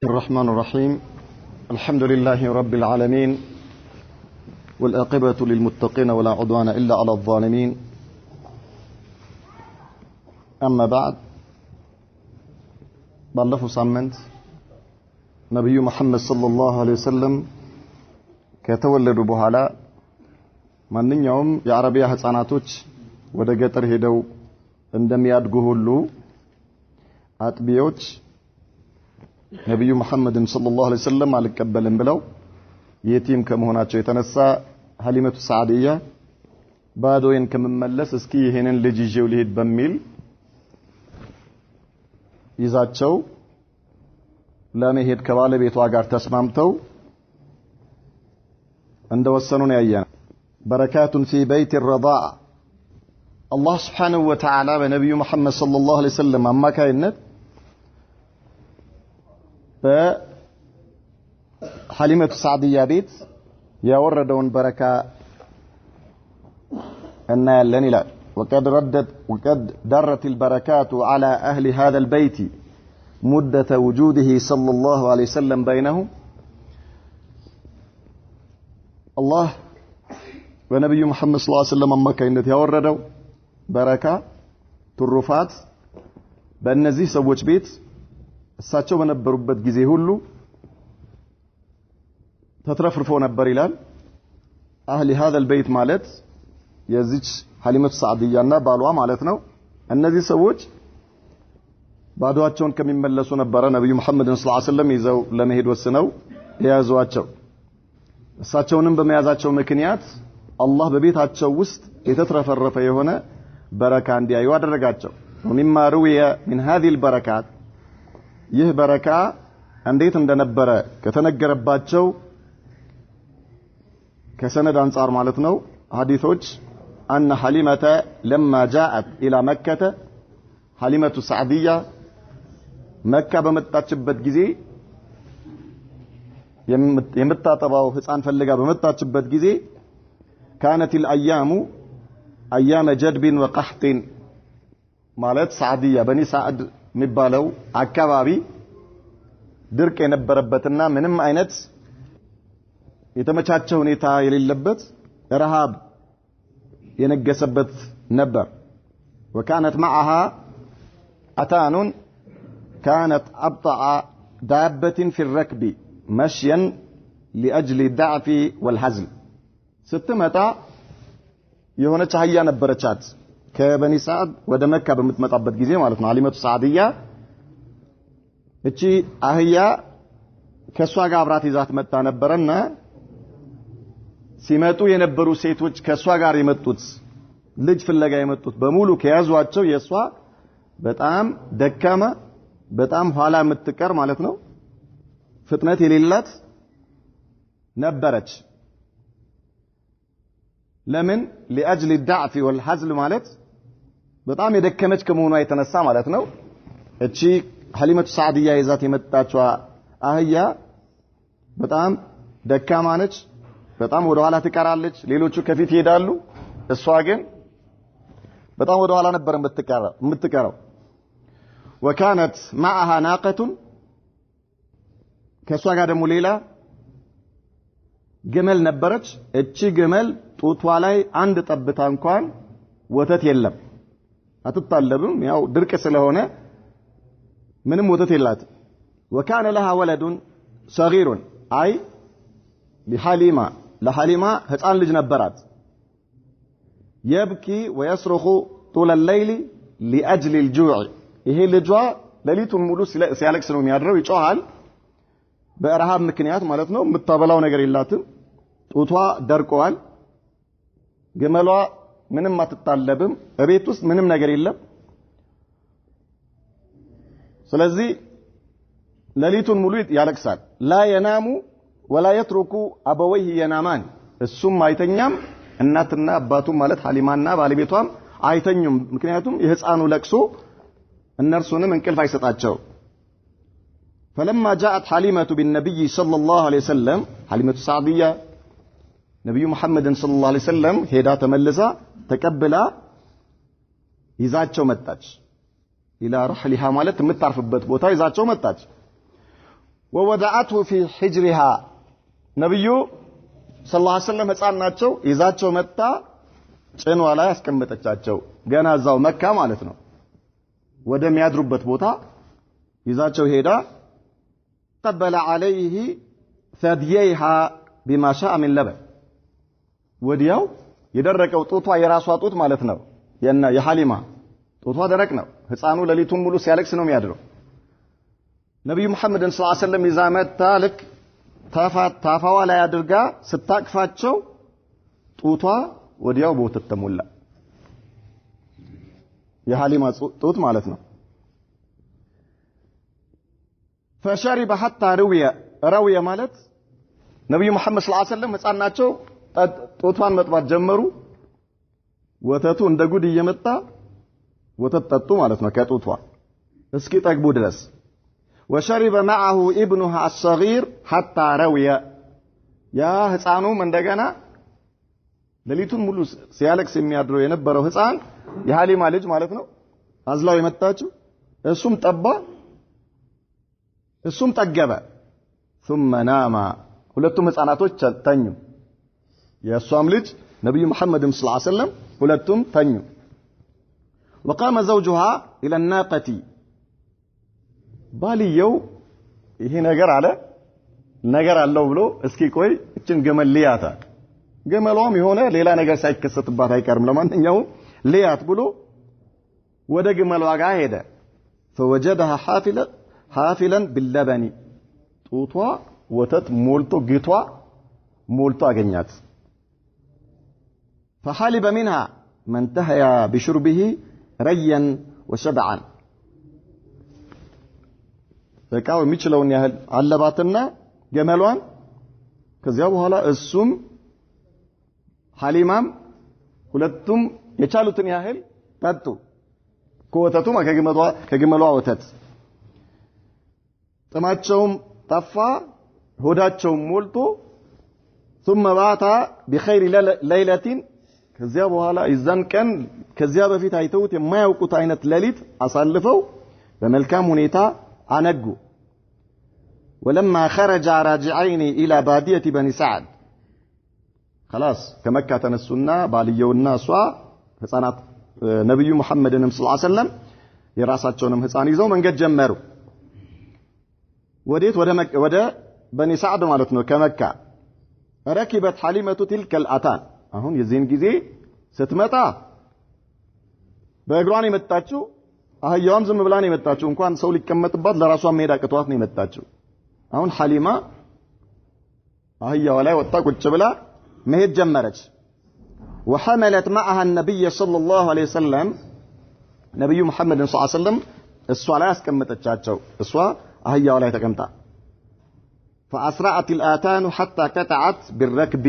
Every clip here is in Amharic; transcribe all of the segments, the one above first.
الرحمن الرحيم الحمد لله رب العالمين والعاقبة للمتقين ولا عدوان إلا على الظالمين أما بعد ባለፈው ሳምንት ነብዩ መሐመድ ሰለላሁ ዐለይሂ ወሰለም ከተወለዱ በኋላ ማንኛውም የአረቢያ ህፃናቶች ወደ ገጠር ሄደው እንደሚያድጉ ሁሉ አጥቢዎች ነብዩ መሐመድን ሰለላሁ ዐለይሂ ወሰለም አልቀበልም ብለው የቲም ከመሆናቸው የተነሳ ሐሊመቱ ሰዓዲያ ባዶዬን ከመመለስ እስኪ ይሄንን ልጅ ይዤው ልሄድ በሚል ይዛቸው ለመሄድ ከባለቤቷ ጋር ተስማምተው እንደወሰኑ ነው ያየነው። በረካቱን ፊ በይት الرضاع አላህ Subhanahu Wa Ta'ala በነብዩ መሐመድ ሰለላሁ ዐለይሂ ወሰለም አማካይነት በሐሊመቱ ሰዓዲያ ቤት ያወረደውን በረካ እናያለን ይላል። وقد درت البركات على أهل هذا البيت مدة وجوده صلى الله عليه وسلم بينهم. الله ونبي محمد صلى الله عليه وسلم أما كينت يوردوا بركة ترفات بأنزي سووش بيت እሳቸው በነበሩበት ጊዜ ሁሉ ተትረፍርፎ ነበር ይላል። አህሊ هذا البيت ማለት የዚች ሐሊመቱ ሰዓዲያና ባሏ ማለት ነው። እነዚህ ሰዎች ባዶአቸውን ከሚመለሱ ነበር ነብዩ መሐመድ ሰለላሁ ዐለይሂ ወሰለም ይዘው ለመሄድ ወስነው የያዟቸው። እሳቸውንም በመያዛቸው ምክንያት አላህ በቤታቸው ውስጥ የተትረፈረፈ የሆነ በረካ እንዲያዩ አደረጋቸው። ومما روي من هذه البركات ይህ በረካ እንዴት እንደነበረ ከተነገረባቸው ከሰነድ አንፃር ማለት ነው ሐዲሶች أن حليمة لما جاءت إلى مكة حليمة السعدية مكة በመጣችበት ጊዜ የምታጠባው ህፃን ፈልጋ በመጣችበት ጊዜ كانت الأيام أيام جدب وقحط ማለት ሰዓዲያ በኒ ሰዓድ የሚባለው አካባቢ ድርቅ የነበረበትና ምንም አይነት የተመቻቸ ሁኔታ የሌለበት ረሃብ የነገሰበት ነበር። وكانت معها أتان كانت أبطأ دابة في الركب مشيا لأجل الضعف والهزل ስትመጣ የሆነች አህያ ነበረቻት ከበኒ ሰዓድ ወደ መካ በመጣበት ጊዜ ማለት ነው። ሐሊመቱ ሰዓዲያ እቺ አህያ ከሷ ጋር አብራት ይዛት መጣ ነበርና ሲመጡ የነበሩ ሴቶች ከሷ ጋር የመጡት ልጅ ፍለጋ የመጡት በሙሉ ከያዟቸው የሷ በጣም ደካማ በጣም ኋላ የምትቀር ማለት ነው ፍጥነት የሌላት ነበረች። ለምን لأجل الضعف والهزل ማለት በጣም የደከመች ከመሆኗ የተነሳ ማለት ነው። እቺ ሐሊመቱ ሰዓዲያ ይዛት የመጣችው አህያ በጣም ደካማ ነች፣ በጣም ወደ ኋላ ትቀራለች። ሌሎቹ ከፊት ይሄዳሉ፣ እሷ ግን በጣም ወደ ኋላ ነበር የምትቀረው። وكانت معها ناقة ከሷ ጋር ደግሞ ሌላ ግመል ነበረች። እቺ ግመል ጡቷ ላይ አንድ ጠብታ እንኳን ወተት የለም፣ አትጣለብም። ያው ድርቅ ስለሆነ ምንም ወተት የላት። وكان لها ولد صغير أي لحليمة ህፃን ልጅ ነበራት። يبكي ويصرخ طول الليل لأجل الجوع ይሄ ልጇ ሌሊቱን ሙሉ ሲያለቅስ ነው የሚያድረው፣ ይጮሃል በረሃብ ምክንያት ማለት ነው። የምታበላው ነገር የላትም፣ ጡቷ ደርቋል፣ ግመሏ ምንም አትጣለብም፣ በቤት ውስጥ ምንም ነገር የለም። ስለዚህ ሌሊቱን ሙሉ ያለቅሳል። لا ينام ولا يترك أبويه ينامان እሱም አይተኛም፣ እናትና አባቱ ማለት ሐሊማና ባለቤቷም አይተኙም። ምክንያቱም የህፃኑ ለቅሶ እነርሱንም እንቅልፍ አይሰጣቸው። فلما جاءت حليمة بالنبي صلى الله عليه وسلم حليمة السعدية ነብዩ መሐመድን ሰለላሁ ዐለይሂ ወሰለም ሄዳ ተመልሳ ተቀብላ ይዛቸው መጣች። ኢላ ረህሊሃ ማለት የምታርፍበት ቦታ ይዛቸው መጣች። ووضعته في حجرها ነብዩ ሰለላሁ ዐለይሂ ወሰለም ህፃን ናቸው ይዛቸው መጣ ጭኗ ላይ አስቀመጠቻቸው ገና እዛው መካ ማለት ነው ወደሚያድሩበት ቦታ ይዛቸው ሄዳ قبل عليه ثدييها بما شاء من لبن ወዲያው የደረቀው ጡቷ የራሷ ጡት ማለት ነው የሐሊማ ጡቷ ደረቅ ነው ህፃኑ ለሊቱን ሙሉ ሲያለቅስ ነው የሚያድረው ነብዩ መሐመድን ሰለላሁ ዐለይሂ ወሰለም ይዛ መጣ ልክ ታፋዋ ላይ አድርጋ ስታቅፋቸው ጡቷ ወዲያው በወተት ተሞላ የሐሊማ ጡት ማለት ነው فشرب حتى روي ማለት ነብዩ መሐመድ ሰለላሁ ዐለይሂ ወሰለም ህፃን ናቸው ጡቷን መጥባት ጀመሩ ወተቱ እንደ ጉድ እየመጣ ወተት ጠጡ ማለት ነው ከጡቷ እስኪ ጠግቡ ድረስ وشرب معه ابنها الصغير حتى روي يا ህፃኑም እንደገና ለሊቱን ሙሉ ሲያለቅስ የሚያድረው የነበረው ህፃን የሐሊማ ልጅ ማለት ነው አዝላው የመጣችው እሱም ጠባ እሱም ጠገበ ثم نام ሁለቱም ህፃናቶች ተኙ የሷም ልጅ ነብዩ መሐመድ ሰለላሁ ዐለይሂ ወሰለም ሁለቱም ተኙ وقام زوجها الى الناقه ባልየው ይሄ ነገር አለው ብሎ እስኪ ቆይ እችን ገመል ሊያታ ገመሏም የሆነ ሌላ ነገር ሳይከሰትባት አይቀርም ለማንኛውም ሊያት ብሎ ወደ ገመሏ ጋር ሄደ فوجدها حافلا باللبن ጡቷ ወተት ሞልቶ ግቷ ሞልቶ አገኛት فحلب منها من انتهى بشربه ريا وشبعا በቃው የሚችለውን ያህል አለባትና ገመሏን ከዚያ በኋላ እሱም ሐሊማም ሁለቱም የቻሉትን ያህል ጠጡ ከወተቱ ከገመሏ ወተት ጥማቸውም ጠፋ ሆዳቸውም ሞልቶ ثم بات بخير ليله ከዚያ በኋላ ይዛን ቀን ከዚያ በፊት አይተውት የማያውቁት አይነት ሌሊት አሳልፈው በመልካም ሁኔታ አነጉ ولما خرج راجعين الى باديه بني سعد خلاص ከመካ ተነሱና ባልየውና እሷ ህፃናት ነብዩ መሐመድንም ሰለላሁ ዐለይሂ ወሰለም የራሳቸውንም ህፃን ይዘው መንገድ ጀመሩ ወዴት ወደ በኒ ሰዓድ ማለት ነው ከመካ ረኪበት ሐሊመቱ تلك الاتان አሁን የዚህን ጊዜ ስትመጣ በእግሯን የመጣችው አህያዋም ዝም ብላ ነው የመጣችው እንኳን ሰው ሊቀመጥባት ለራሷ መሄድ አቅቷት ነው የመጣችው አሁን ሐሊማ አህያዋ ላይ ወጣ ቁጭ ብላ መሄድ ጀመረች وحملت معها النبي صلى الله عليه وسلم ነብዩ መሐመድ ሰለላሁ ዐለይሂ ወሰለም እሷ ላይ አስቀመጠቻቸው እሷ አህያዋ ላይ ተቀምጣ فأسرعت الآتان حتى قطعت بالركب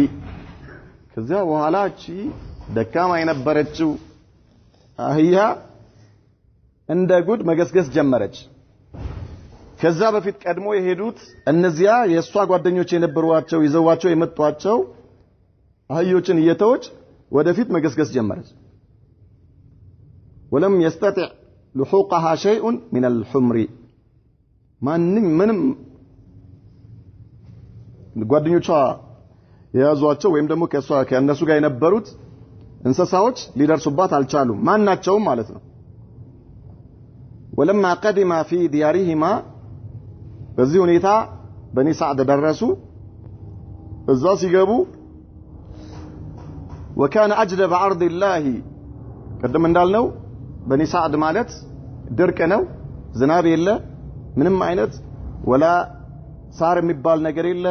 ከዚያ በኋላ እቺ ደካማ የነበረችው አህያ እንደ ጉድ መገስገስ ጀመረች ከዛ በፊት ቀድሞ የሄዱት እነዚያ የሷ ጓደኞች የነበሩዋቸው ይዘዋቸው የመጧቸው አህዮችን እየተወች ወደፊት መገስገስ ጀመረች ولم يستطع لحوقها شيء من الحمر ምንም ጓደኞቿ የያዟቸው ወይም ደግሞ ከነሱ ጋር የነበሩት እንስሳዎች ሊደርሱባት አልቻሉም ማናቸውም ማለት ነው ولما قدم في ديارهما በዚህ ሁኔታ በኒ ሰዓድ ደረሱ እዛ ሲገቡ وكان اجدب عرض الله ቀደም እንዳልነው በኒ ሰዓድ ማለት ድርቅ ነው ዝናብ የለ ምንም አይነት ወላ ሳር የሚባል ነገር የለ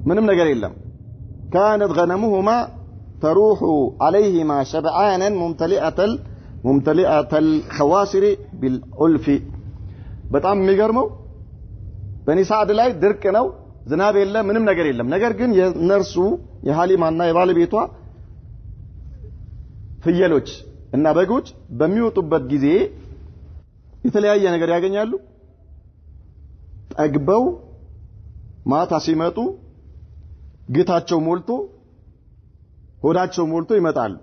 ምንም ነገር የለም كانت غنمهما تروح عليهما شبعانا ممتلئة الخواسر بالألف በጣም የሚገርመው በኒ ሰዓድ ላይ ድርቅ ነው ዝናብ የለ ምንም ነገር የለም ነገር ግን የነርሱ የሐሊማና የባለቤቷ ፍየሎች እና በጎች በሚወጡበት ጊዜ የተለያየ ነገር ያገኛሉ ጠግበው ማታ ሲመጡ ግታቸው ሞልቶ ሆዳቸው ሞልቶ ይመጣሉ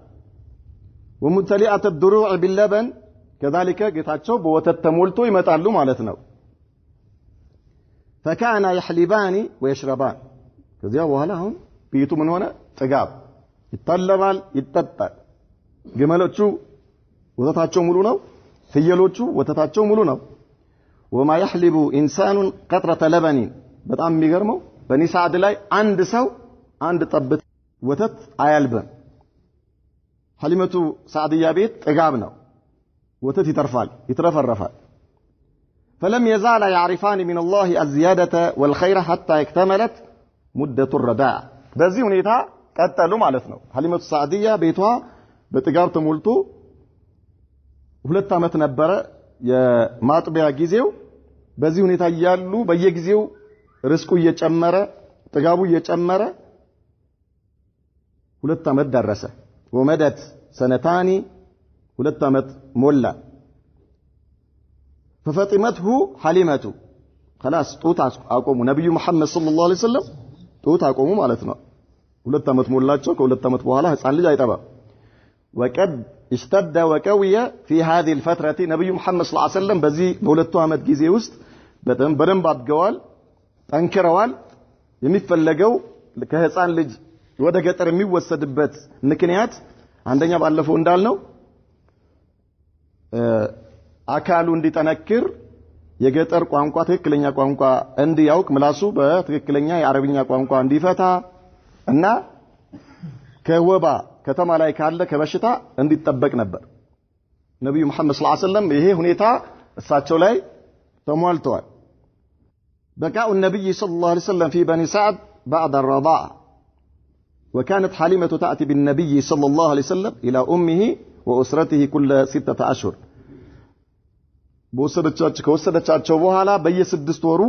وممتلئة الضروع باللبن كذلك ግታቸው በወተት ተሞልቶ ይመጣሉ ማለት ነው فكان يحلبان ويشربان ከዚያ በኋላ አሁን ቤቱ ምን ሆነ ጥጋብ ይጣለባል ይጠጣል ግመሎቹ ወተታቸው ሙሉ ነው ፍየሎቹ ወተታቸው ሙሉ ነው وما يحلب انسان قطره لبن በጣም የሚገርመው በኒ ሰዓድ ላይ አንድ ሰው አንድ ጠብት ወተት አያልበም ሐሊመቱ ሰዓድያ ቤት ጥጋብ ነው ወተት ይተርፋል ይትረፈረፋል فلم يزال يعرفان من الله الزياده والخير حتى اكتملت مده الرضاع በዚህ ሁኔታ ቀጠሉ ማለት ነው ሐሊመቱ ሰዓድያ ቤቷ በጥጋብ ተሞልቶ 2 አመት ነበረ የማጥቢያ ጊዜው በዚህ ሁኔታ ያያሉ በየጊዜው ርስቁ እየጨመረ ጥጋቡ እየጨመረ 2 አመት ደረሰ ወመደት ሰነታኒ 2 አመት ሞላ ففاطمته حليمته خلاص ጡት አቆሙ ነብዩ መሐመድ ሰለላሁ ዐለይሂ ወሰለም ጡት አቆሙ ማለት ነው 2 አመት ሞላቸው ከ2 አመት በኋላ ህፃን ልጅ አይጠባም وقد اشتد وقوي في هذه الفتره ነብዩ መሐመድ ሰለላሁ ዐለይሂ ወሰለም በዚህ በሁለቱ አመት ጊዜ ውስጥ በደንብ አድገዋል ጠንክረዋል የሚፈለገው ከህፃን ልጅ ወደ ገጠር የሚወሰድበት ምክንያት አንደኛ ባለፈው እንዳልነው አካሉ እንዲጠነክር የገጠር ቋንቋ ትክክለኛ ቋንቋ እንዲያውቅ ምላሱ በትክክለኛ የአረብኛ ቋንቋ እንዲፈታ እና ከወባ ከተማ ላይ ካለ ከበሽታ እንዲጠበቅ ነበር ነብዩ መሐመድ ሰለላሁ ዐለይሂ ወሰለም ይሄ ሁኔታ እሳቸው ላይ ተሟልተዋል بقاء النبي صلى الله عليه وسلم في بني سعد بعد الرضاعة وكانت حليمة تأتي بالنبي صلى الله عليه وسلم إلى أمه وأسرته كل 6 أشهر ከወሰደቻቸው በኋላ በየ6 ወሩ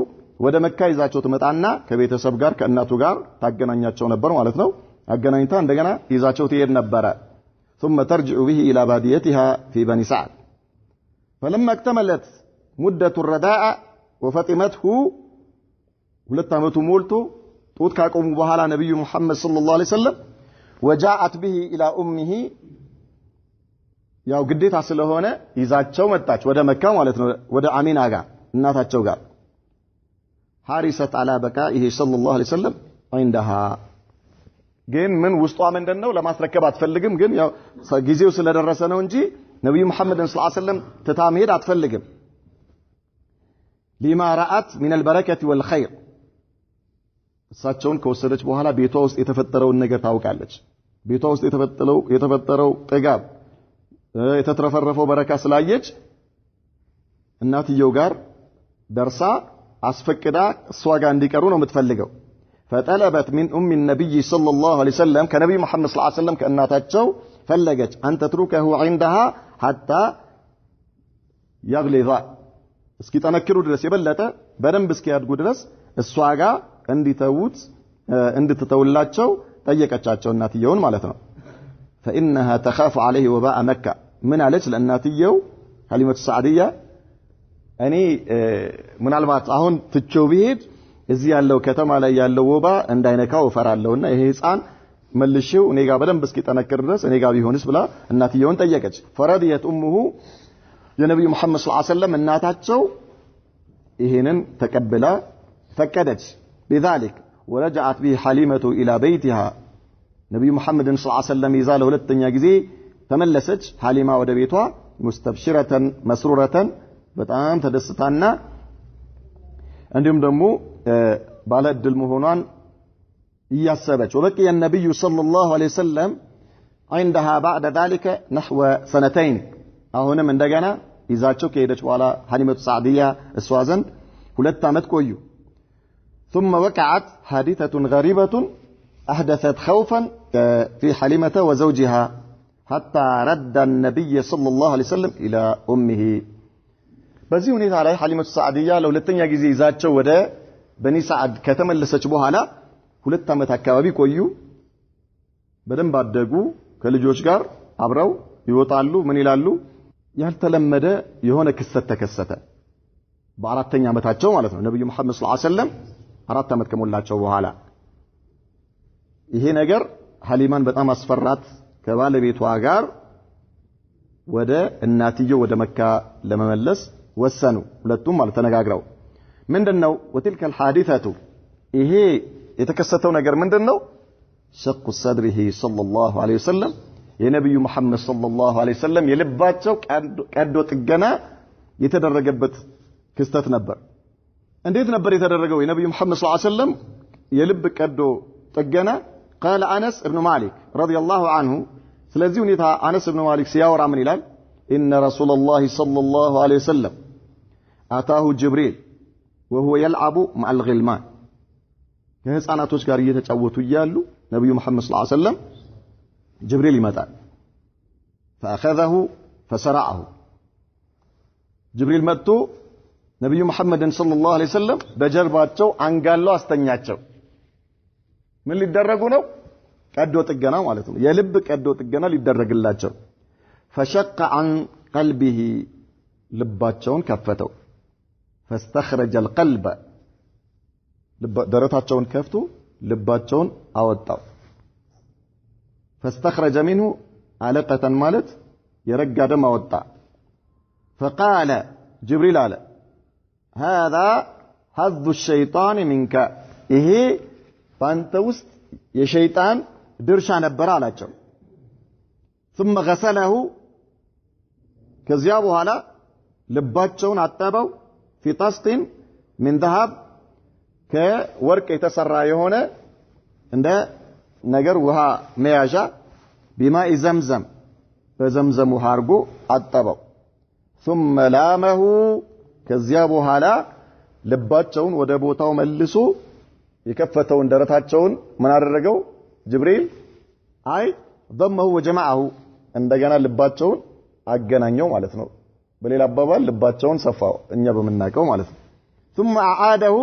ወደ መካ ይዛቸው ትመጣና ከቤተሰብ ጋር ከእናቱ ጋር ታገናኛቸው ነበር ማለት ነው አገናኝታ እንደገና ይዛቸው ትሄድ ነበር ثم ترجع به إلى باديتها في بني سعد فلما اكتملت مدة الرضاعة وفاطمته 2 አመቱ ሞልቶ ጡት ካቆሙ በኋላ ነብዩ መሐመድ ሰለላሁ ዐለይሂ ወሰለም وجاءت به إلى أمه ያው ግዴታ ስለሆነ ይዛቸው መጣች ወደ መካ ማለት ነው ወደ አሚና ጋር እናታቸው ጋር حارست على بكائه صلى الله عليه وسلم عندها ግን ምን ውስጧ ምንድነው ለማስረከብ አትፈልግም ግን ያው ጊዜው ስለደረሰ ነው እንጂ ነብዩ መሐመድ ሰለላሁ ዐለይሂ ወሰለም ተታመሄድ አትፈልግም لما رأت من البركة والخير እሳቸውን ከወሰደች በኋላ ቤቷ ውስጥ የተፈጠረውን ነገር ታውቃለች ቤቷ ውስጥ የተፈጠረው ጥጋብ የተትረፈረፈው በረካ ስላየች እናትየው ጋር ደርሳ አስፈቅዳ እሷ ጋር እንዲቀሩ ነው የምትፈልገው فطلبت من ام النبي صلى الله عليه وسلم كنبي محمد صلى الله عليه وسلم ከእናታቸው ፈለገች أن تتركه عندها حتى يغلظ እስኪ ጠነክሩ ድረስ የበለጠ በደንብ እስኪያድጉ ድረስ እሷ ጋር እንድትተውላቸው ጠየቀቻቸው እናትየውን ማለት ነው فإنها تخاف عليه وباء مكة من አለች ለእናትየው ሐሊመቱ ሰዓድያ እኔ ምናልባት አሁን ትቼው ቢሄድ እዚህ ያለው ከተማ ላይ ያለው ወባ እንዳይነካው ፈራለሁና ይሄ ህፃን መልሽው እኔ ጋር በደንብ እስኪ ጠነክር ድረስ እኔ ጋር ቢሆንስ ብላ እናትየውን ጠየቀች فرضيت امه የነብዩ መሐመድ ሰለላሁ ዐለይሂ ወሰለም እናታቸው ይሄንን ተቀበላ ፈቀደች بذلك ورجعت به حليمة إلى بيتها ነብዩ መሐመድ ሰለላሁ ዐለይሂ ወሰለም ይዛ ለሁለተኛ ጊዜ ተመለሰች ሐሊማ ወደ ቤቷ مستبشرة مسرورة በጣም ተደስታና እንዲሁም ደግሞ ባለ እድል መሆኗን እያሰበች وبقي النبي صلى الله عليه وسلم عندها بعد ذلك نحو 2 አሁንም እንደገና ይዛቸው ከሄደች በኋላ ሐሊመቱ ሰዓድያ እሷ ዘንድ 2 አመት ቆዩ ثم وقعت حادثة غريبة أحدثت خوفا في حليمة وزوجها حتى رد النبي صلى الله عليه وسلم إلى أمه በዚህ ሁኔታ ላይ ሐሊመቱ ሰዓድያ ለሁለተኛ ጊዜ ይዛቸው ወደ በኒ ሰዓድ ከተመለሰች በኋላ 2 አመት አካባቢ ቆዩ በደንብ አደጉ ከልጆች ጋር አብረው ይወጣሉ ምን ይላሉ ያልተለመደ የሆነ ክስተት ተከሰተ በአራተኛ አመታቸው ማለት ነው ነብዩ መሐመድ ሰለላሁ ዐለይሂ ወሰለም 4 አመት ከሞላቸው በኋላ ይሄ ነገር ሐሊማን በጣም አስፈራት ከባለቤቷ ጋር ወደ እናትየው ወደ መካ ለመመለስ ወሰኑ ሁለቱም ማለት ተነጋግረው ምንድነው وتلك الحادثه ይሄ የተከሰተው ነገር ምንድነው شق صدره صلى الله عليه وسلم የነብዩ መሐመድ ሰለላሁ ዐለይሂ ወሰለም የልባቸው ቀዶ ጥገና የተደረገበት ክስተት ነበር እንዴት ነበር የተደረገው የነብዩ መሐመድ ሰለላሁ ዐለይሂ ወሰለም የልብ ቀዶ ጥገና قال انس ابن مالك رضي الله عنه ስለዚህ ሁኔታ አነስ ኢብኑ ማሊክ ሲያወራ ምን ይላል ان رسول الله صلى الله عليه وسلم اتاه جبريل وهو يلعب مع الغلمان ከህፃናቶች ጋር እየተጫወቱ ይያሉ ነብዩ መሐመድ ሰለላሁ ዐለይሂ ወሰለም جبريل يمتع فأخذه فسرعه جبريل متو نبي محمد صلى الله عليه وسلم بجرباتቸው አንጋለው አስተኛቸው ምን ሊደረጉ ነው ቀዶ ጥገና ማለት ነው የልብ ቀዶ ጥገና ሊደረግላቸው فشق عن قلبه ልባቸውን ከፈተው فاستخرج القلب ደረታቸውን ከፍቶ ልባቸውን አወጣው فاستخرج منه علقة مالت يرقى دم وطع فقال جبريل على هذا حظ الشيطان منك إيه فأنت وست يا شيطان درشا نبرا على جو ثم غسله كزيابه على لباتشون عتابه في طست من ذهب كورك يتسرع هنا عند ነገር ውሃ መያዣ بماء زمزم በዘምዘም ውሃ አርጎ አጠበው ثم لامه ከዚያ በኋላ ልባቸውን ወደ ቦታው መልሶ የከፈተውን ደረታቸውን ምን አደረገው ጅብሪል አይ ضمه وجمعه እንደገና ልባቸውን አገናኘው ማለት ነው በሌላ አባባል ልባቸውን ሰፋው እኛ በመናቀው ማለት ነው ثم اعاده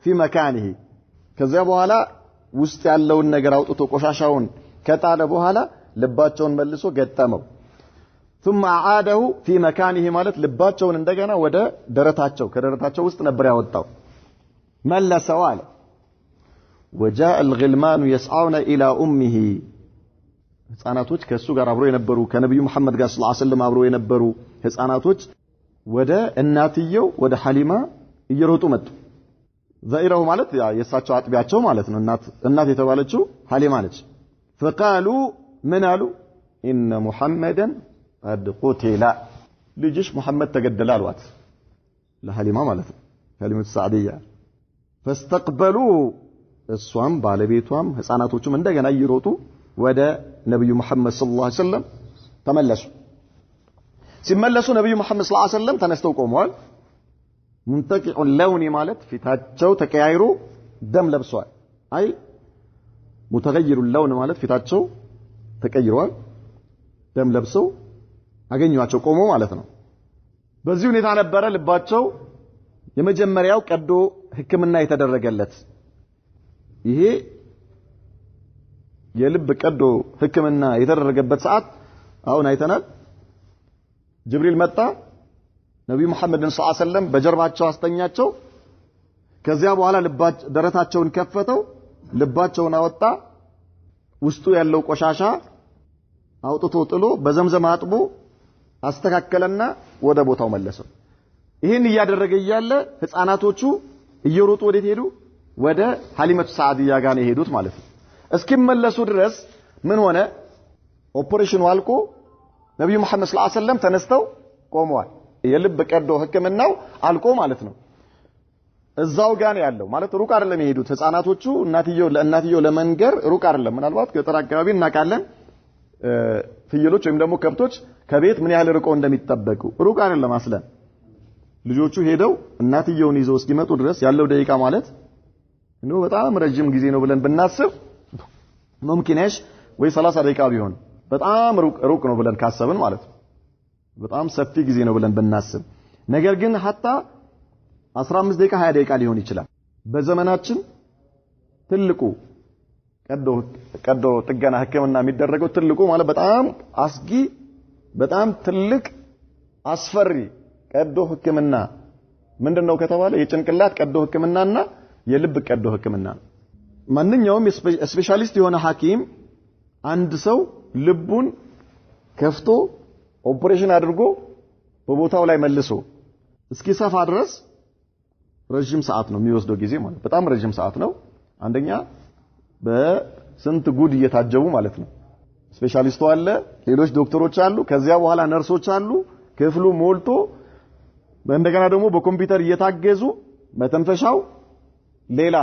في مكانه ከዚያ በኋላ ውስጥ ያለውን ነገር አውጥቶ ቆሻሻውን ከጣለ በኋላ ልባቸውን መልሶ ገጠመው ثم اعاده في مكانه ማለት ልባቸውን እንደገና ወደ ደረታቸው ከደረታቸው ውስጥ ነበር ያወጣው መለሰው አለ وجاء الغلمان يسعون الى امه ህፃናቶች ከሱ ጋር አብሮ የነበሩ ከነብዩ መሐመድ ጋር ሰለላሁ ዐለይሂ ወሰለም አብሮ የነበሩ ህፃናቶች ወደ እናትየው ወደ ሐሊማ እየሮጡ መጡ ዛኢራው ማለት የሳቸው አጥቢያቸው ማለት ነው እናት የተባለችው ሐሊማ ነች فقالوا من قالوا ان محمدا قد قتل ልጅሽ መሐመድ ተገደለ አሏት ለሐሊማ ማለት ነው ሐሊማ ሰዓዲያ فاستقبلوا እሷም ባለቤቷም ህፃናቶቹም እንደገና እየሮጡ ወደ ነብዩ መሐመድ ሰለላሁ ዐለይሂ ወሰለም ተመለሱ ሲመለሱ ነብዩ መሐመድ ሰለላሁ ዐለይሂ ወሰለም ተነስተው ቆመዋል منتقع اللون ማለት ፊታቸው ተቀያይሮ ደም ለብሷል አይ متغير اللون ማለት ፊታቸው ተቀይሯል ደም ለብሰው አገኙአቸው ቆሞ ማለት ነው በዚህ ሁኔታ ነበረ ልባቸው የመጀመሪያው ቀዶ ህክምና የተደረገለት ይሄ የልብ ቀዶ ህክምና የተደረገበት ሰዓት አሁን አይተናል ጅብሪል መጣ ነብዩ መሐመድ ሰለላሁ ዐለይሂ ወሰለም በጀርባቸው አስተኛቸው ከዚያ በኋላ ደረታቸውን ከፈተው ልባቸውን አወጣ ውስጡ ያለው ቆሻሻ አውጥቶ ጥሎ በዘምዘም አጥቦ አስተካከለና ወደ ቦታው መለሰው ይሄን ያደረገ ይያለ ህፃናቶቹ እየሮጡ ወዴት ሄዱ ወደ ሐሊመቱ ሰዓዲያ ጋር ነው ሄዱት ማለት ነው እስኪመለሱ ድረስ ምን ሆነ ኦፕሬሽኑ አልቆ ነብዩ መሐመድ ሰለላሁ ዐለይሂ ወሰለም ተነስተው ቆመዋል የልብ ቀዶ ህክምናው አልቆ ማለት ነው እዛው ጋር ነው ያለው ማለት ሩቅ አይደለም የሄዱት ህፃናቶቹ ለእናትየው ለመንገር ሩቅ አይደለም ምናልባት ገጠር አካባቢ እናቃለን ፍየሎች ወይም ደግሞ ከብቶች ከቤት ምን ያህል ርቀው እንደሚጠበቁ ሩቅ አይደለም አስለን ልጆቹ ሄደው እናትየውን ይዘው እስኪመጡ ድረስ ያለው ደቂቃ ማለት ነው በጣም ረጅም ጊዜ ነው ብለን ብናስብ ሙምኪንሽ ወይ 30 ደቂቃ ቢሆን በጣም ሩቅ ነው ብለን ካሰብን ማለት ነው በጣም ሰፊ ጊዜ ነው ብለን ብናስብ ነገር ግን hatta 15 ደቂቃ 20 ደቂቃ ሊሆን ይችላል በዘመናችን ትልቁ ቀዶ ጥገና ህክምና የሚደረገው ትልቁ ማለት በጣም አስጊ በጣም ትልቅ አስፈሪ ቀዶ ህክምና ምንድነው ከተባለ የጭንቅላት ቀዶ ህክምናና የልብ ቀዶ ህክምና ማንኛውም ስፔሻሊስት የሆነ ሐኪም አንድ ሰው ልቡን ከፍቶ ኦፕሬሽን አድርጎ በቦታው ላይ መልሶ እስኪሰፋ ድረስ ረጅም ሰዓት ነው የሚወስደው ጊዜ ማለት በጣም ረጅም ሰዓት ነው አንደኛ በስንት ጉድ እየታጀቡ ማለት ነው ስፔሻሊስቱ አለ ሌሎች ዶክተሮች አሉ ከዚያ በኋላ ነርሶች አሉ ክፍሉ ሞልቶ እንደገና ደግሞ በኮምፒውተር እየታገዙ መተንፈሻው ሌላ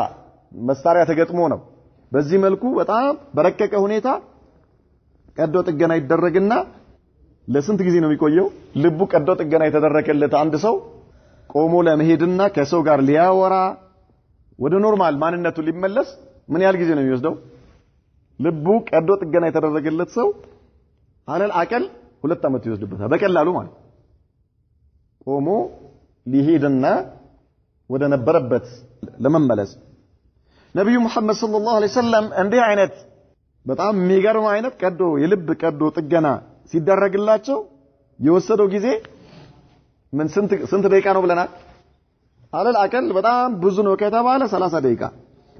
መሳሪያ ተገጥሞ ነው በዚህ መልኩ በጣም በረቀቀ ሁኔታ ቀዶ ጥገና ይደረግና ለስንት ጊዜ ነው የሚቆየው ልቡ ቀዶ ጥገና የተደረገለት አንድ ሰው ቆሞ ለመሄድና ከሰው ጋር ሊያወራ ወደ ኖርማል ማንነቱ ሊመለስ ምን ያህል ጊዜ ነው የሚወስደው ልቡ ቀዶ ጥገና የተደረገለት ሰው አለል አቀል 2 አመት ይወስድበታል በቀላሉ ማለት ቆሞ ሊሄድና ወደ ነበረበት ለመመለስ ነብዩ መሐመድ ሰለላሁ ዐለይሂ ወሰለም እንዲህ አይነት በጣም የሚገርም አይነት ቀዶ የልብ ቀዶ ጥገና ሲደረግላቸው የወሰደው ጊዜ ምን ስንት ደቂቃ ነው ብለናል አለል አቀል በጣም ብዙ ነው ከተባለ 30 ደቂቃ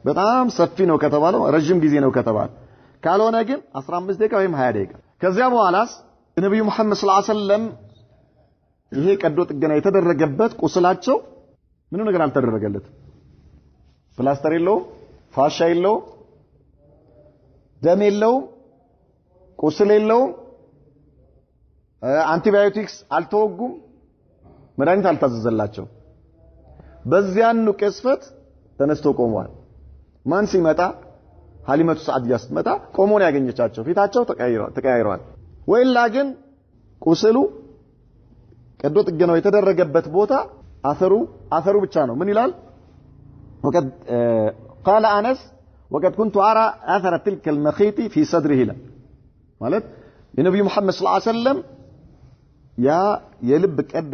በጣም ሰፊ ነው ከተባለው ረጅም ጊዜ ነው ከተባለ ካልሆነ ግን 15 ደቂቃ ወይም 20 ደቂቃ ከዚያ በኋላስ ነብዩ መሐመድ ሰለላሁ ዐለይሂ ወሰለም ይሄ ቀዶ ጥገና የተደረገበት ቁስላቸው ምንም ነገር አልተደረገለትም ፕላስተር የለውም ፋሻ የለውም ደም የለውም ቁስል የለውም አንቲባዮቲክስ አልተወጉም መድኃኒት አልታዘዘላቸው በዚያኑ ቅስፈት ተነስቶ ቆመዋል ማን ሲመጣ ሐሊመቱ ሰዓዲያ ስትመጣ ቆሞ ነው ያገኘቻቸው ፊታቸው ተቀያይሯል ወይላ ግን ቁስሉ ቀዶ ጥገናው የተደረገበት ቦታ አፈሩ ብቻ ነው ምን ይላል وقد قال انس وقد كنت ارى اثر تلك المخيط في صدره ማለት የነብዩ መሐመድ ሰለላሁ ዐለይሂ ወሰለም ያ የልብ ቀዶ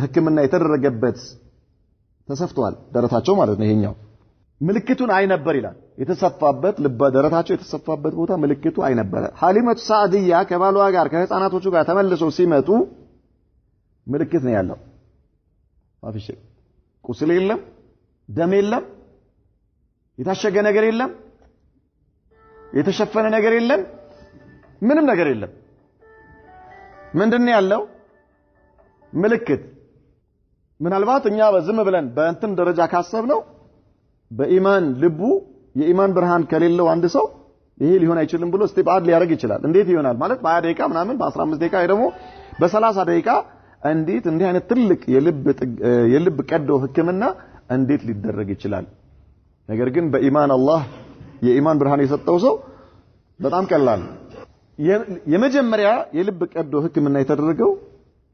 ህክምና የተደረገበት ተሰፍቷል ደረታቸው ማለት ነው ይሄኛው ምልክቱን አይ ነበር ይላል የተሰፋበት ልብ ደረታቸው የተሰፋበት ቦታ ምልክቱ አይ ነበር ሐሊመቱ ሰዓዲያ ከባሏ ጋር ከህፃናቶቹ ጋር ተመልሰው ሲመጡ ምልክት ነው ያለው አፍሽ ቁስል የለም ደም የለም የታሸገ ነገር የለም የተሸፈነ ነገር የለም ምንም ነገር የለም ምንድነው ያለው ምልክት ምናልባት እኛ በዝም ብለን በእንትን ደረጃ ካሰብነው በኢማን ልቡ የኢማን ብርሃን ከሌለው አንድ ሰው ይሄ ሊሆን አይችልም ብሎ እስቲባድ ሊያደርግ ይችላል እንዴት ይሆናል ማለት በ20 ደቂቃ ምናምን በ15 ደቂቃ ደግሞ በ30 ደቂቃ እንዴት እንዲህ አይነት ትልቅ የልብ ቀዶ ህክምና እንዴት ሊደረግ ይችላል ነገር ግን በኢማን አላህ የኢማን ብርሃን የሰጠው ሰው በጣም ቀላል የመጀመሪያ የልብ ቀዶ ህክምና የተደረገው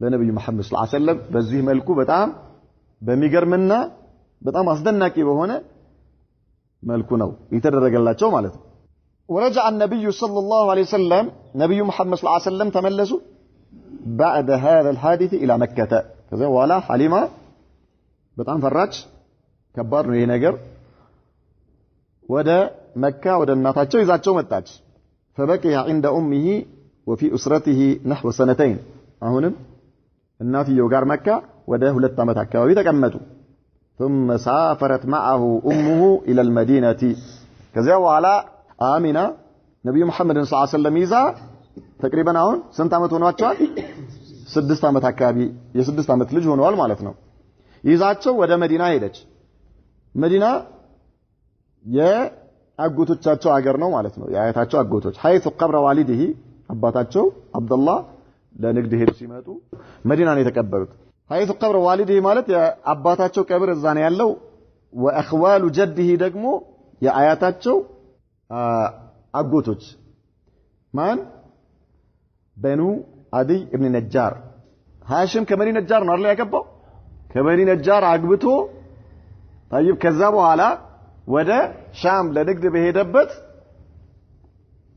ለነብዩ መሐመድ ሰለላሁ ዐለይሂ ወሰለም በዚህ መልኩ በጣም በሚገርምና በጣም አስደናቂ በሆነ መልኩ ነው የተደረገላቸው ማለት ነው ورجع النبي صلى الله عليه وسلم نبي محمد صلى الله عليه وسلم تملسوا بعد هذا الحادث الى مكه كذا ولا حليمه በጣም ፈራች ከባድ ነው ይሄ ነገር ወደ መካ ወደ እናታቸው ይዛቸው መጣች فبقي عند امه وفي اسرته نحو سنتين አሁንም እናትየው ጋር መካ ወደ 2 አመት አካባቢ ተቀመጡ ثم سافرت معه امه الى المدينه ከዚያ በኋላ አሚና ነብዩ መሐመድ ሰለላሁ ዐለይሂ ወሰለም ይዛ ተቅሪበን አሁን ስንት አመት ሆኗቸዋል 6 አመት አካባቢ የ6 አመት ልጅ ሆነዋል ማለት ነው ይዛቸው ወደ መዲና ሄደች መዲና የአጎቶቻቸው ሀገር ነው ማለት ነው የአያታቸው አጎቶች حيث قبر والده አባታቸው አብዱላህ ለንግድ ሄዱ ሲመጡ መዲና ነው የተቀበሩት حيث قبر والده ማለት የአባታቸው ቀብር እዛ ነው ያለው واخوال جده ደግሞ የአያታቸው አጎቶች ማን በኑ አዲይ ኢብኑ ነጃር ሃሽም ከበኒ ነጃር ነው አይደል ያገባው ከበኒ ነጃር አግብቶ طيب ከዛ በኋላ ወደ ሻም ለንግድ በሄደበት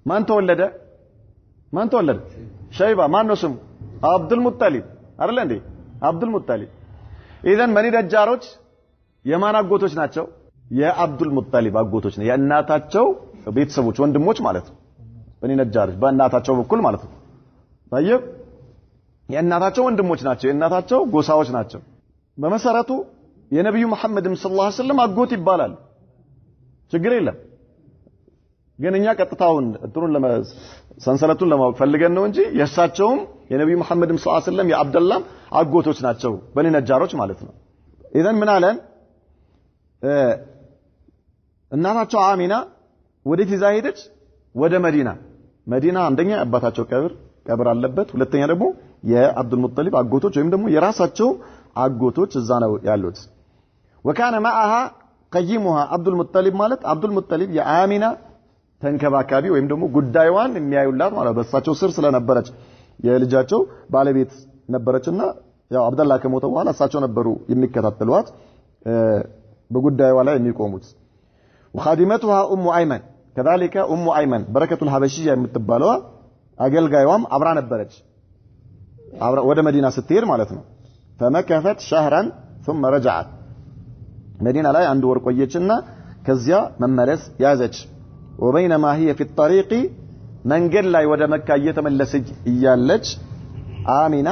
ማን ተወለደ ሸይባ ማን ነው ስሙ አብዱል ሙጠሊብ አይደል እንዴ አብዱል ሙጠሊብ ኢዘን በኒ ነጃሮች የማን አጎቶች ናቸው የአብዱል ሙጠሊብ አጎቶች ነው የእናታቸው ቤተሰቦች ወንድሞች ማለት ነው በኒ ነጃሮች በእናታቸው በኩል ማለት ነው طيب የእናታቸው ወንድሞች ናቸው የእናታቸው ጎሳዎች ናቸው በመሰረቱ የነብዩ መሐመድም ሰለላሁ ዐለይሂ ወሰለም አጎት ይባላል ችግር የለም ግን እኛ ቀጥታውን እንትሩን ሰንሰለቱን ለማወቅ ፈልገን ነው እንጂ የእሳቸውም የነብዩ መሐመድም ሰለላሁ ዐለይሂ ወሰለም የአብደላም አጎቶች ናቸው በኒ ነጃሮች ማለት ነው ኢዘን ምን አለን እናታቸው አሚና ወዴት ይዛ ሄደች? ወደ መዲና አንደኛ አባታቸው ቀብር አለበት፣ ሁለተኛ ደግሞ የአብዱል ሙጠሊብ አጎቶች ወይም ደግሞ የራሳቸው አጎቶች እዛ ነው ያሉት። ወካነ ማአሃ ቀይሙሃ አብዱል ሙጠሊብ ማለት አብዱል ሙጠሊብ የአሚና ተንከባካቢ ወይም ደግሞ ጉዳዩን የሚያዩላት ማለት በእሳቸው ስር ስለነበረች የልጃቸው ባለቤት ነበረችና ያው አብደላ ከሞተ በኋላ እሳቸው ነበሩ የሚከታተሏት በጉዳዩዋ ላይ የሚቆሙት። وخادمتها ام ايمن كذلك ام ايمن بركه الحبشيه የምትባለው አገልጋይዋም አብራ ነበረች ወደ መዲና ስትሄድ ማለት ነው። فمكثت شهرا ثم رجعت መዲና ላይ አንድ ወር ቆየችና ከዚያ መመለስ ያዘች። وبينما هي في الطريق መንገድ ላይ ወደ መካ እየተመለሰች እያለች አሚና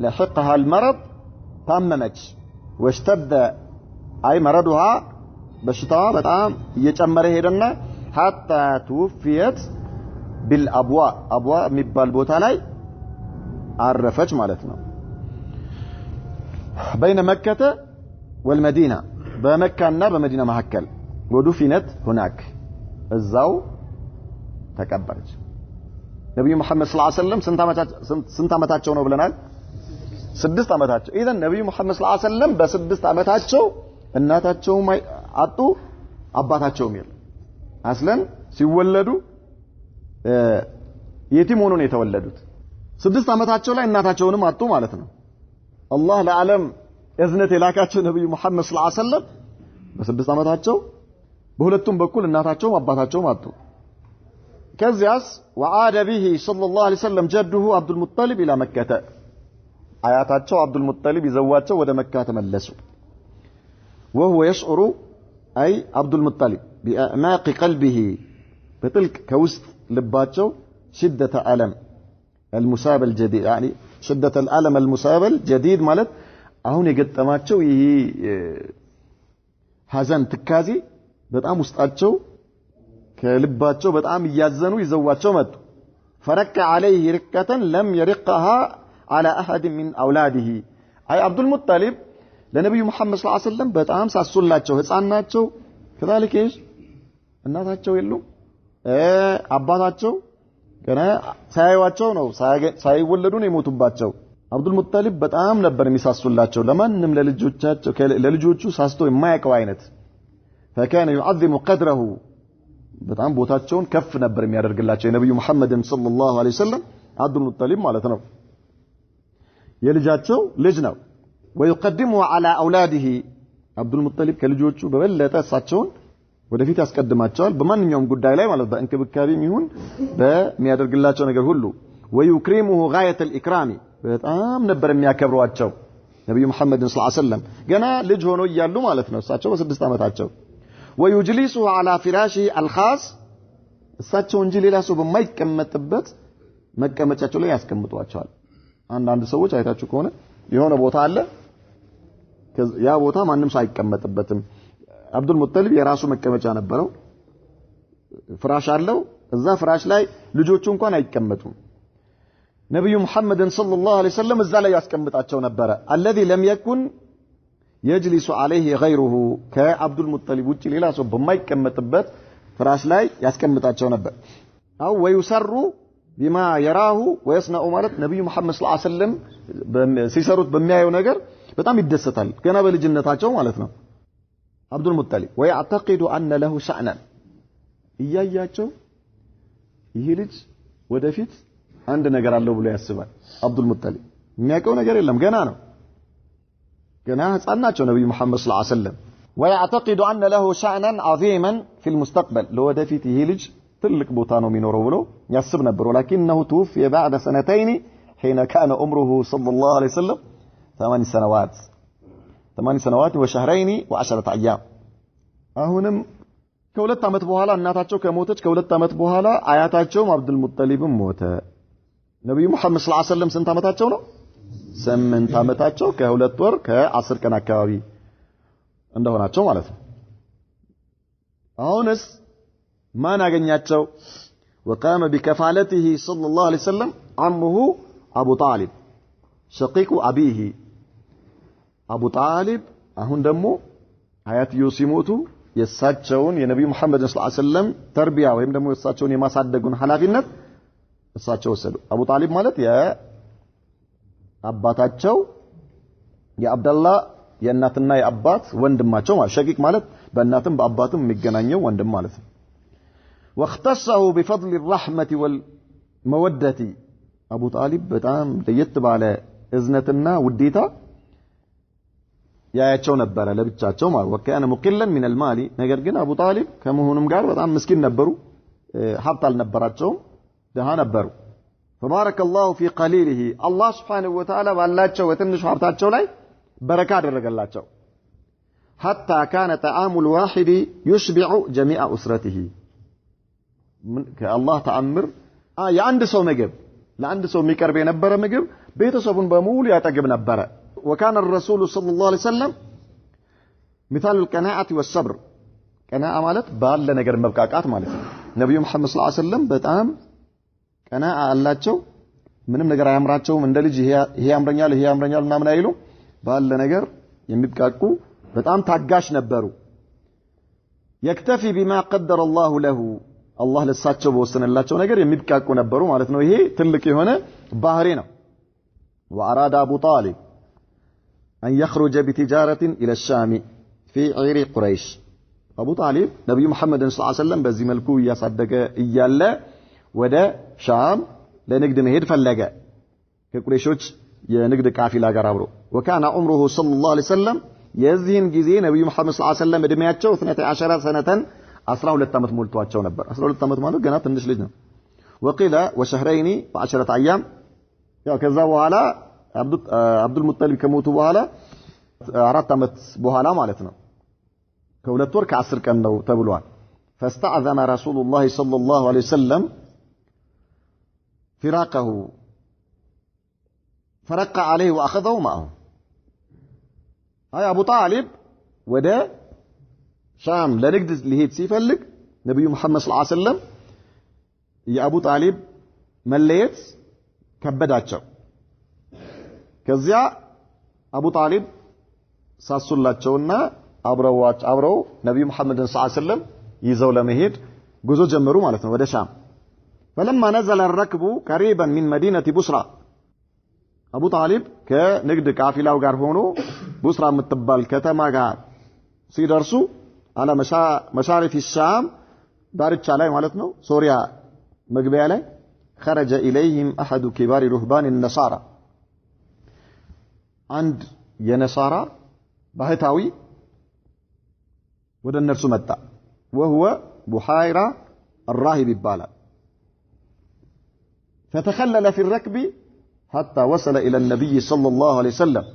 لحقها المرض ታመመች። واشتد اي مرضها በሽታዋ በጣም እየጨመረ ሄደና حتى توفيت بالابواء ابواء የሚባል ቦታ ላይ አረፈች ማለት ነው። بين مكة والمدينة በመካና በመዲና መካከል ودفنت هناك እዛው ተቀበረች። ነብዩ መሐመድ ሰለላሁ ዐለይሂ ወሰለም ስንት ዓመታቸው ነው ብለናል? 6 ዓመታቸው። ኢዘን ነብዩ መሐመድ ሰለላሁ ዐለይሂ ወሰለም በ6 ዓመታቸው እናታቸውም አጡ አባታቸውም የለም። አስለን ሲወለዱ የቲም ሆነው ነው የተወለዱት። 6 ዓመታቸው ላይ እናታቸውንም አጡ ማለት ነው። አላህ ለዓለም እዝነት የላካቸው ነብዩ መሐመድ ሰለላሁ ዐለይሂ ወሰለም በ6 ዓመታቸው በሁለቱም በኩል እናታቸውም አባታቸውም አጡ። ከዚያስ وعاد به صلى الله عليه وسلم جده عبد المطلب الى مكة አያታቸው አብዱል ሙጠሊብ ይዘዋቸው ወደ መካ ተመለሱ። وهو يشعر أي عبد المطلب بأعماق قلبه بتلك كوسط لباتشو شدة ألم المصاب الجديد يعني شدة الألم المصاب الجديد مالت أهون يقدماتشو يهي حزن تكازي بتقام وسطاتشو كلباتشو بتقام يزنو يزواتشو مد فرك عليه ركة لم يرقها على أحد من أولاده أي عبد المطلب ለነብዩ መሐመድ ሰለላሁ ዐለይሂ ወሰለም በጣም ሳሱላቸው ህፃን ናቸው። كذلك ايش እናታቸው የሉም አባታቸው ገና ሳይዋቸው ነው ሳይወለዱ ነው የሞቱባቸው። አብዱል ሙጠሊብ በጣም ነበር የሚሳሱላቸው ለማንም ለልጆቹ ሳስቶ የማያውቀው አይነት فكان يعظم قدره በጣም ቦታቸውን ከፍ ነበር የሚያደርግላቸው የነብዩ መሐመድን ሰለላሁ ዐለይሂ ወሰለም አብዱል ሙጠሊብ ማለት ነው የልጃቸው ልጅ ነው። ويقدمه على اولاده عبد المطلب ከልጆቹ በበለጠ እሳቸውን ወደፊት ያስቀድማቸዋል በማንኛውም ጉዳይ ላይ ማለት በእንክብካቤም ይሁን በሚያደርግላቸው ነገር ሁሉ። ويكرمه غايه الاكرام በጣም ነበር የሚያከብሯቸው ነብዩ መሐመድ ሰለላሁ ዐለይሂ ወሰለም ገና ልጅ ሆኖ እያሉ ማለት ነው እሳቸው በ6 ዓመታቸው። ويجلسه على فراشه الخاص እሳቸው እንጂ ሌላ ሰው በማይቀመጥበት መቀመጫቸው ላይ ያስቀምጧቸዋል። አንዳንድ ሰዎች አይታችሁ ከሆነ የሆነ ቦታ አለ ያ ቦታ ማንም ሳይቀመጥበትም አብዱል ሙጠሊብ የራሱ መቀመጫ ነበረው ፍራሽ አለው እዛ ፍራሽ ላይ ልጆቹ እንኳን አይቀመጡም። ነብዩ መሐመድን ሰለላሁ ዐለይሂ ወሰለም እዛ ላይ ያስቀምጣቸው ነበር። الذي لم يكن يجلس عليه غيره ከአብዱል ሙጠሊብ ውጪ ሌላ ሰው በማይቀመጥበት ፍራሽ ላይ ያስቀምጣቸው ነበር። አው ወይሰሩ بما يراه ويصنع ማለት ነብዩ መሐመድ ሰለላሁ ዐለይሂ ወሰለም ሲሰሩት በሚያየው ነገር በጣም ይደሰታል ገና በልጅነታቸው ማለት ነው። አብዱል ሙጠሊብ ويعتقد ان له شأنا እያያቸው ይሄ ልጅ ወደፊት አንድ ነገር አለው ብሎ ያስባል። አብዱል ሙጠሊብ የሚያውቀው ነገር የለም ገና ነው ገና ህፃን ናቸው ነብዩ መሐመድ ሰለላሁ ዐለይሂ ወሰለም። ويعتقد ان له شأنا عظيما في المستقبل ለወደፊት ይሄ ልጅ ትልቅ ቦታ ነው የሚኖረው ብሎ ያስብ ነበር። ولكنه توفي بعد سنتين حين كان عمره صلى الله عليه وسلم 8 سنوات وشهرين و10 ايام አሁንም ከሁለት ዓመት በኋላ እናታቸው ከሞተች ከሁለት ዓመት በኋላ አያታቸው አብዱል ሙጠሊብም ሞተ። ነብዩ መሐመድ ሰለላሁ ዐለይሂ ወሰለም ስንት ዓመታቸው ነው? 8 ዓመታቸው ከ2 ወር ከ10 ቀን አካባቢ እንደሆናቸው ማለት ነው። አሁንስ ማን አገኛቸው? وقام بكفالته صلى الله عليه وسلم عمه ابو طالب شقيق ابيه ابو طالب አሁን ደግሞ አያትዮ ሲሞቱ የሳቸውን የነብዩ መሐመድ ሰለላሁ ዐለይሂ ወሰለም ተርቢያ ወይም ደግሞ የሳቸውን የማሳደጉን ሐላፊነት እሳቸው ወሰዱ። አቡ ጣሊብ ማለት የአባታቸው የአብደላህ የእናትና የአባት ወንድማቸው ማለት ሸቂቅ ማለት በእናትም በአባትም የሚገናኘው ወንድም ማለት ነው። واختصه بفضل الرحمة والمودة አቡ ጣሊብ በጣም ለየት ባለ እዝነትና ውዴታ ያያቸው ነበር ለብቻቸው ማለት ወከነ ሙቅለን من المال ነገር ግን አቡ ጣሊብ ከመሆኑም ጋር በጣም ምስኪን ነበሩ ሀብት አልነበራቸውም ደሃ ነበሩ فبارك الله في قليله الله سبحانه وتعالى ባላቸው በትንሹ ሀብታቸው ላይ በረካ አደረገላቸው حتى كان طعام الواحد يشبع جميع أسرته ከአላህ ተአምር የአንድ ሰው ምግብ ለአንድ ሰው የሚቀርብ የነበረ ምግብ ቤተሰቡን በሙሉ ያጠግብ ነበር وكان الرسول صلى الله عليه وسلم مثال القناعة والصبر قناعة ማለት ባለ ነገር መብቃቃት ማለት ነው ነብዩ መሐመድ ሰለላሁ ዐለይሂ ወሰለም በጣም ቀናዓ አላቸው ምንም ነገር አያምራቸውም እንደ ልጅ ይሄ ያምረኛል ምናምን አይሉ ባለ ነገር የሚብቃቁ በጣም ታጋሽ ነበሩ يكتفي بما قدر الله له الله ለሳቸው በወሰነላቸው ነገር የሚብቃቁ ነበሩ ማለት ነው ይሄ ትልቅ የሆነ ባህሪ ነው وأراد أبو طالب أن يخرج بتجارة إلى الشام في عير قريش أبو طالب نبي محمد صلى الله عليه وسلم بزي ملكو يصدق إيالا ودا شام لنقد مهد فلقا كقريشوش ينقد كافلا قرابرو وكان عمره صلى الله عليه وسلم يزين جزي نبي محمد صلى الله عليه وسلم دمياتشو 12 سنة 12 ዓመት ሞልቷቸው ነበር 12 ዓመት ማለት ገና ትንሽ ልጅ ነው وقيل وشهرين و10 ايام ያው ከዛ በኋላ አብዱል ሙጠሊብ ከሞቱ በኋላ 4 ዓመት በኋላ ማለት ነው ከሁለት ወር ከ10 ቀን ነው ተብሏል فاستأذن رسول الله صلى الله عليه وسلم فراقه فرق عليه واخذه معه هاي ابو طالب وده شام ለንግድ ሊሄድ ሲፈልግ ነብዩ መሐመድ ሰለላሁ ዐለይሂ ወሰለም የአቡ ጣሊብ መለየት ከበዳቸው ከዚያ አቡ ጣሊብ ሳሱላቸውና አብረው ነብዩ መሐመድን ሰለላሁ ዐለይሂ ወሰለም ይዘው ለመሄድ ጉዞ ጀመሩ ማለት ነው ወደ ሻም فلما نزل الركب قريبا من مدينة بصرى አቡ ጣሊብ ከንግድ ካፊላው ጋር ሆኖ ቡስራ የምትባል ከተማ ጋር ሲደርሱ على مشارف الشام دارቻ ላይ ማለት ነው ሶሪያ መግቢያ ላይ خرج إليهم أحد كبار رهبان النصارى عند የነሳራ ባህታዊ ወደ እነርሱ መጣ وهو بحيرة الراهب ይባላል فتخلل في الركب حتى وصل إلى النبي صلى الله عليه وسلم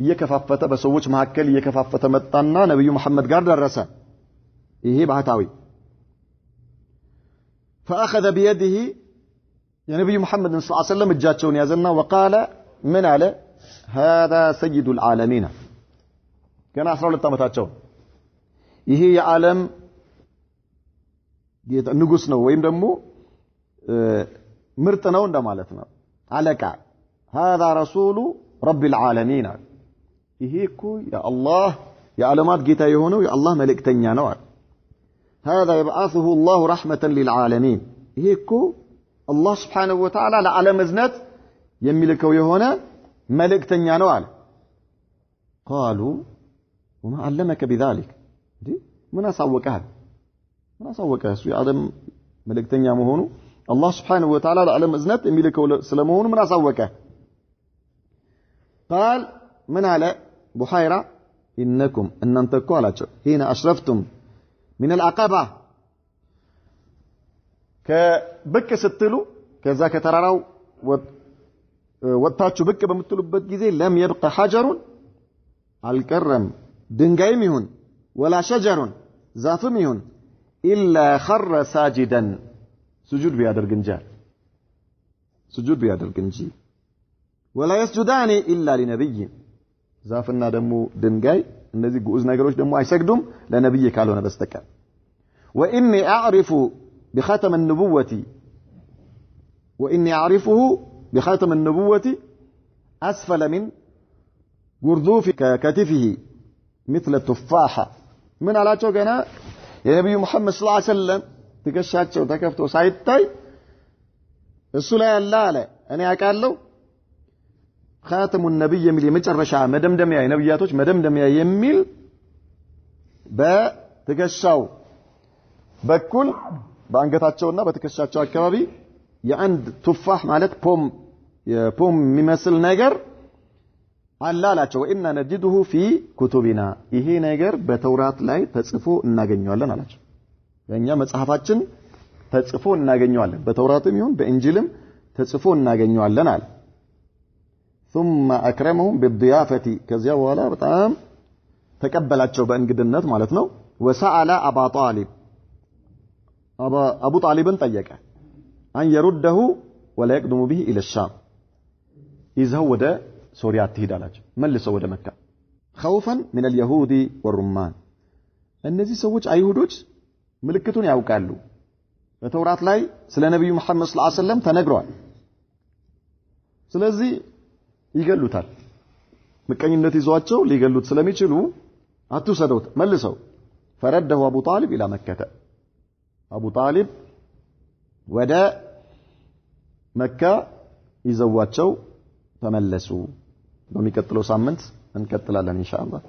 እየከፋፈተ በሰዎች መካከል እየከፋፈተ መጣና ነብዩ መሐመድ ጋር ደረሰ ይሄ ባህታዊ فأخذ بيده يا نبي محمد صلى الله عليه وسلم እጃቸውን ያዘና وقال من على هذا سيد العالمين كان 12 ዓመታቸው ይሄ የዓለም ንጉስ ነው ወይም ደግሞ ምርጥ ነው እንደማለት ነው አለቃ هذا رسول رب العالمين ይሄ እኮ የአላህ የዓለማት ጌታ የሆነው የአላህ መልእክተኛ ነው هذا يبعثه الله رحمة للعالمين ይሄ እኮ አላህ Subhanahu Wa Ta'ala ለዓለም እዝነት የሚልከው የሆነ መልእክተኛ ነው አለ قالوا وما علمك بذلك ምን አሳወቀህ እሱ የዓለም መልእክተኛ መሆኑ አላህ Subhanahu Wa Ta'ala ለዓለም እዝነት የሚልከው ስለመሆኑ ምን አሳወቀህ قال من على بحيرة إنكم أن أنتكوا على حين أشرفتم من العقبة كبك ستلو كذا كترارو وطاتشو بك بمتلو بجزي لم يبقى حجر الكرم دنجايمهن ولا شجر زافمهن إلا خر ساجدا سجود بيادر جنجال سجود بيادر جنجي ولا يسجدان إلا لنبي ዛፍና ደሞ ድንጋይ እነዚህ ጉዝ ነገሮች ደሞ አይሰግዱም ለነብይ ካልሆነ በስተቀር واني اعرف بخاتم النبوة اسفل من غرذوف كتفه مثل التفاحة من አላቸው ገና የነብዩ መሐመድ ሰለላሁ ዐለይሂ ወሰለም ትከሻቸው ተከፍቶ ሳይታይ እሱ ላይ አለ እኔ አውቃለሁ خاتم النبي የሚል የመጨረሻ መደምደሚያ የነብያቶች መደምደሚያ የሚል በትከሻው በኩል በአንገታቸውና በትከሻቸው አካባቢ የአንድ ቱፋህ ማለት ፖም የሚመስል ነገር አላላቸው ወኢና ነጅዱሁ ፊ ኩቱቢና ይሄ ነገር በተውራት ላይ ተጽፎ እናገኘዋለን አላቸው በእኛ መጽሐፋችን ተጽፎ እናገኘዋለን በተውራትም ይሁን በእንጂልም ተጽፎ እናገኘዋለን አለ ثم اكرمهم بالضيافه ከዚያ በኋላ በጣም ተቀበላቸው በእንግድነት ማለት ነው وسأل ابا طالب ابو طالبን ጠየቀ ان يرده ولا يقدم به الى الشام ይዘው ወደ ሶሪያ ትሄዳላችሁ መልሰው ወደ መካ خوفا من اليهود والرمان እነዚህ ሰዎች አይሁዶች ምልክቱን ያውቃሉ በተውራት ላይ ስለ ነብዩ መሐመድ ሰለላሁ ዐለይሂ ወሰለም ተነግሯል ስለዚህ ይገሉታል ምቀኝነት ይዟቸው ሊገሉት ስለሚችሉ አትሰደውት መልሰው فرده ابو طالب الى مكه ابو طالب ወደ መካ ይዘዋቸው ተመለሱ በሚቀጥለው ሳምንት እንቀጥላለን ኢንሻአላህ